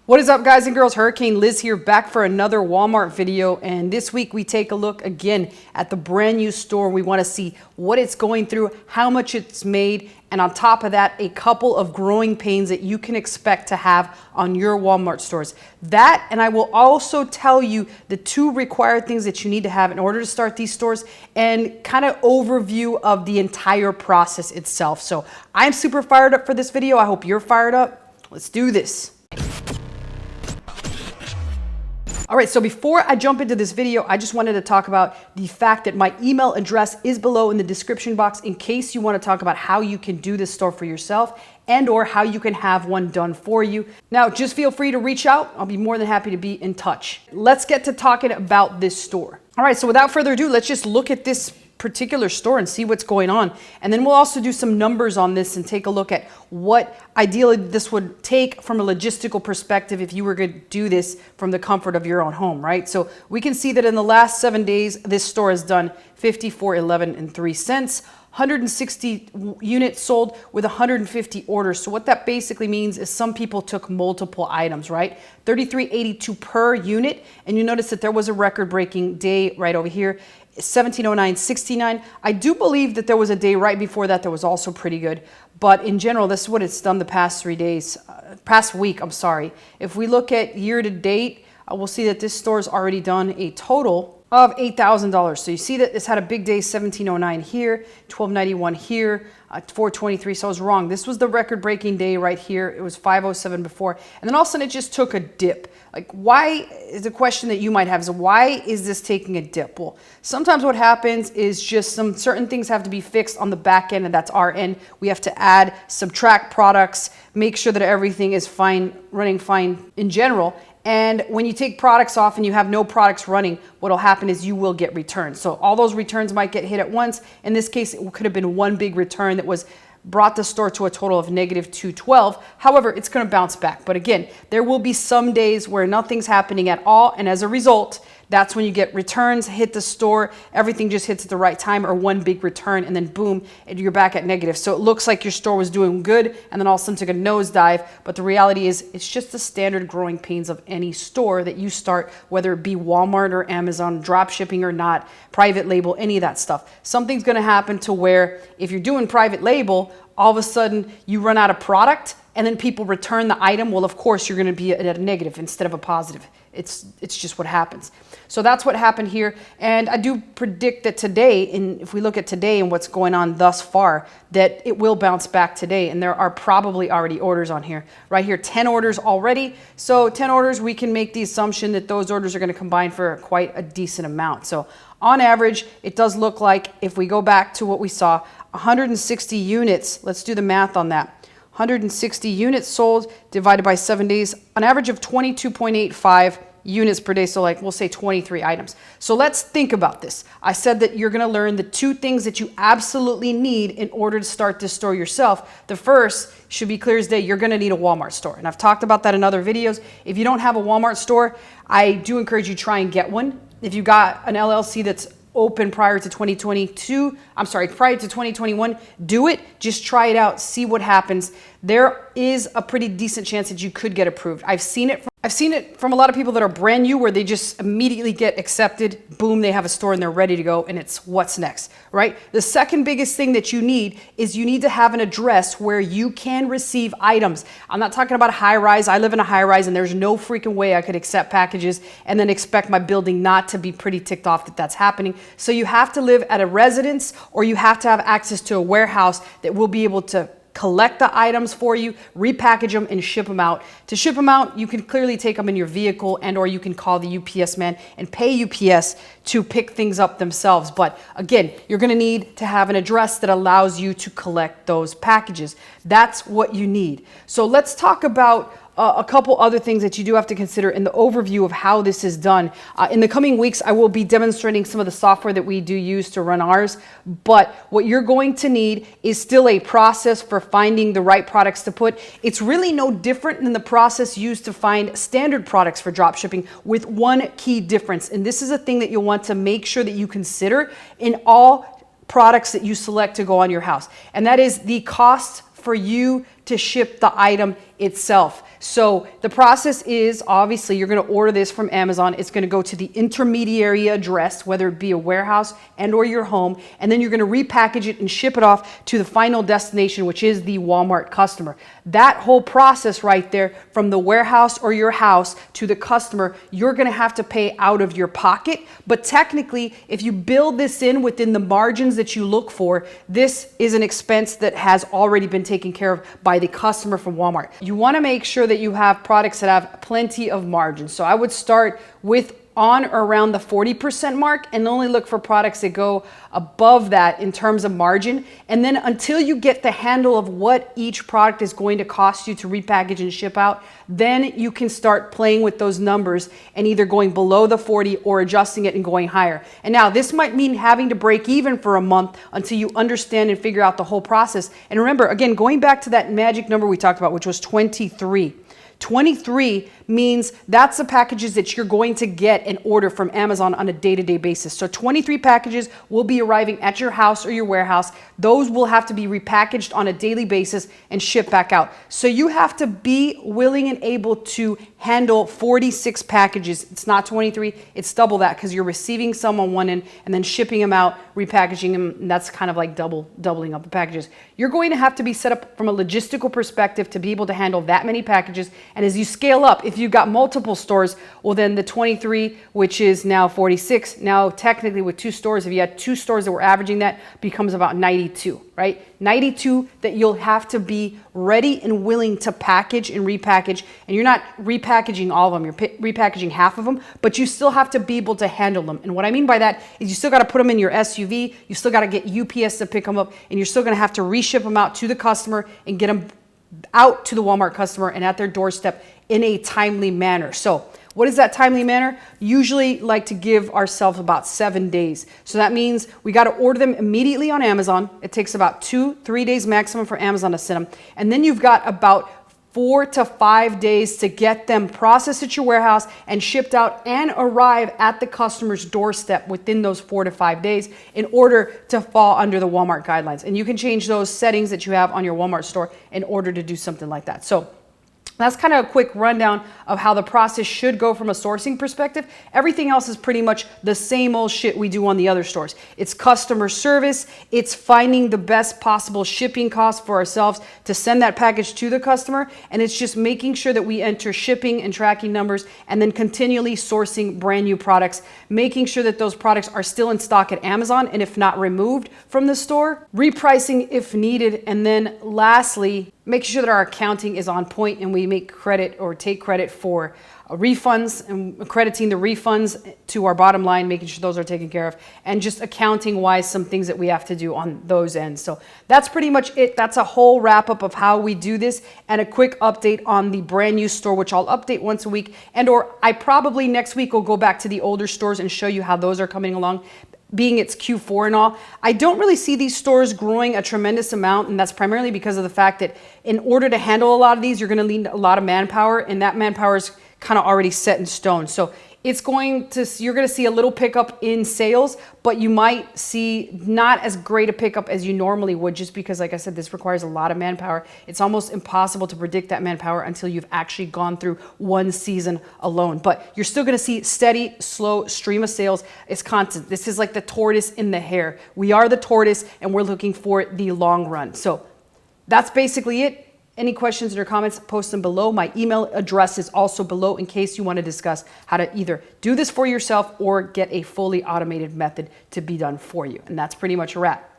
What is up, guys and girls? Hurricane Liz here, back for another Walmart video. And this week we take a look again at the brand new store. We want to see what it's going through, how much it's made, and on top of that, a couple of growing pains that you can expect to have on your Walmart stores. That, and I will also tell you the two required things that you need to have in order to start these stores, and kind of overview of the entire process itself. So I'm super fired up for this video. I hope you're fired up. Let's do this. All right, so before I jump into this video, I just wanted to talk about the fact that my email address is below in the description box in case you want to talk about how you can do this store for yourself and or how you can have one done for you. Now, just feel free to reach out. I'll be more than happy to be in touch. Let's get to talking about this store. All right, so without further ado, let's just look at this particular store and see what's going on. And then we'll also do some numbers on this and take a look at what ideally this would take from a logistical perspective if you were going to do this from the comfort of your own home, right? So we can see that in the last 7 days, this store has done $54.11 160 units sold with 150 orders. So what that basically means is some people took multiple items, right? $33.82 per unit. And you notice that there was a record-breaking day right over here, 1709.69. I do believe that there was a day right before that that was also pretty good. But in general, this is what it's done the past 3 days, past week, I'm sorry. If we look at year to date, we'll see that this store's already done a total of $8,000. So you see that it's had a big day, 1709 here, 1291 here, 423. So I was wrong. This was the record-breaking day right here. It was 507 before. And then all of a sudden it just took a dip. Like, why is the question that you might have is, why is this taking a dip? Well, sometimes what happens is just some certain things have to be fixed on the back end, and that's our end. We have to add, subtract products, make sure that everything is fine, running fine in general. And when you take products off and you have no products running, what will happen is you will get returns. So all those returns might get hit at once. In this case, it could have been one big return that was brought the store to a total of negative 212. However, it's going to bounce back. But again, there will be some days where nothing's happening at all. And as a result, that's when you get returns hit the store. Everything just hits at the right time, or one big return, and then boom, you're back at negative. So it looks like your store was doing good and then all of a sudden took a nosedive. But the reality is it's just the standard growing pains of any store that you start, whether it be Walmart or Amazon, drop shipping or not, private label, any of that stuff. Something's going to happen to where if you're doing private label, all of a sudden you run out of product and then people return the item. Well, of course, you're going to be at a negative instead of a positive. It's just what happens. So that's what happened here. And I do predict that today, and if we look at today and what's going on thus far, that it will bounce back today. And there are probably already orders on here. Right here, 10 orders already. So 10 orders, we can make the assumption that those orders are going to combine for quite a decent amount. So on average, it does look like, if we go back to what we saw, 160 units, let's do the math on that. 160 units sold divided by 7 days, an average of 22.85 units per day. So like, we'll say 23 items. So let's think about this. I said that you're going to learn the two things that you absolutely need in order to start this store yourself. The first should be clear as day. You're going to need a Walmart store. And I've talked about that in other videos. If you don't have a Walmart store, I do encourage you to try and get one. If you got an LLC that's open prior to 2021, do it. Just try it out, see what happens. There is a pretty decent chance that you could get approved. I've seen it from a lot of people that are brand new, where they just immediately get accepted. Boom, they have a store and they're ready to go, and it's what's next, right? The second biggest thing that you need is you need to have an address where you can receive items. I'm not talking about a high rise. I live in a high rise, and there's no freaking way I could accept packages and then expect my building not to be pretty ticked off that that's happening. So you have to live at a residence, or you have to have access to a warehouse that will be able to collect the items for you, repackage them, and ship them out. To ship them out, you can clearly take them in your vehicle, and or you can call the UPS man and pay UPS to pick things up themselves. But again, you're going to need to have an address that allows you to collect those packages. That's what you need. So let's talk about a couple other things that you do have to consider in the overview of how this is done. In the coming weeks, I will be demonstrating some of the software that we do use to run ours. But what you're going to need is still a process for finding the right products to put. It's really no different than the process used to find standard products for drop shipping, with one key difference. And this is a thing that you'll want to make sure that you consider in all products that you select to go on your house. And that is the cost for you to ship the item itself. So the process is, obviously, you're going to order this from Amazon. It's going to go to the intermediary address, whether it be a warehouse and or your home, and then you're going to repackage it and ship it off to the final destination, which is the Walmart customer. That whole process right there, from the warehouse or your house to the customer, you're going to have to pay out of your pocket. But technically, if you build this in within the margins that you look for, this is an expense that has already been taken care of by the customer from Walmart. You want to make sure that you have products that have plenty of margin. So I would start with on or around the 40% mark and only look for products that go above that in terms of margin. And then until you get the handle of what each product is going to cost you to repackage and ship out, then you can start playing with those numbers and either going below the 40 or adjusting it and going higher. And now this might mean having to break even for a month until you understand and figure out the whole process. And remember, again, going back to that magic number we talked about, which was 23. 23 means that's the packages that you're going to get and order from Amazon on a day-to-day basis. So 23 packages will be arriving at your house or your warehouse. Those will have to be repackaged on a daily basis and shipped back out. So you have to be willing and able to handle 46 packages. It's not 23, it's double that, because you're receiving some on one end and then shipping them out, repackaging them, and that's kind of like doubling up the packages. You're going to have to be set up from a logistical perspective to be able to handle that many packages. And as you scale up, if you've got multiple stores, well then the 23, which is now 46, now technically with 2 stores, if you had 2 stores that were averaging that, becomes about 92, right? 92 that you'll have to be ready and willing to package and repackage. And you're not repackaging all of them, you're repackaging half of them, but you still have to be able to handle them. And what I mean by that is you still got to put them in your SUV, you still got to get UPS to pick them up, and you're still going to have to reship them out to the customer and get them out to the Walmart customer and at their doorstep in a timely manner. So what is that timely manner? Usually like to give ourselves about 7 days. So that means we got to order them immediately on Amazon. It takes about 2-3 days maximum for Amazon to send them. And then you've got about 4 to 5 days to get them processed at your warehouse and shipped out and arrive at the customer's doorstep within those 4 to 5 days in order to fall under the Walmart guidelines. And you can change those settings that you have on your Walmart store in order to do something like that. So that's kind of a quick rundown of how the process should go from a sourcing perspective. Everything else is pretty much the same old shit we do on the other stores. It's customer service. It's finding the best possible shipping cost for ourselves to send that package to the customer. And it's just making sure that we enter shipping and tracking numbers and then continually sourcing brand new products, making sure that those products are still in stock at Amazon and if not removed from the store, repricing if needed. And then lastly, make sure that our accounting is on point and we make credit or take credit for refunds and crediting the refunds to our bottom line, making sure those are taken care of, and just accounting wise, some things that we have to do on those ends. So that's pretty much it. That's a whole wrap up of how we do this and a quick update on the brand new store, which I'll update once a week, and or I probably next week will go back to the older stores and show you how those are coming along. Being it's Q4 and all, I don't really see these stores growing a tremendous amount, and that's primarily because of the fact that in order to handle a lot of these, you're going to need a lot of manpower, and that manpower is kind of already set in stone. So you're going to see a little pickup in sales, but you might see not as great a pickup as you normally would, just because, like I said, this requires a lot of manpower. It's almost impossible to predict that manpower until you've actually gone through one season alone. But you're still going to see steady, slow stream of sales. It's constant. This is like the tortoise in the hare. We are the tortoise, and we're looking for the long run. So that's basically it. Any questions or comments, post them below. My email address is also below in case you want to discuss how to either do this for yourself or get a fully automated method to be done for you. And that's pretty much a wrap.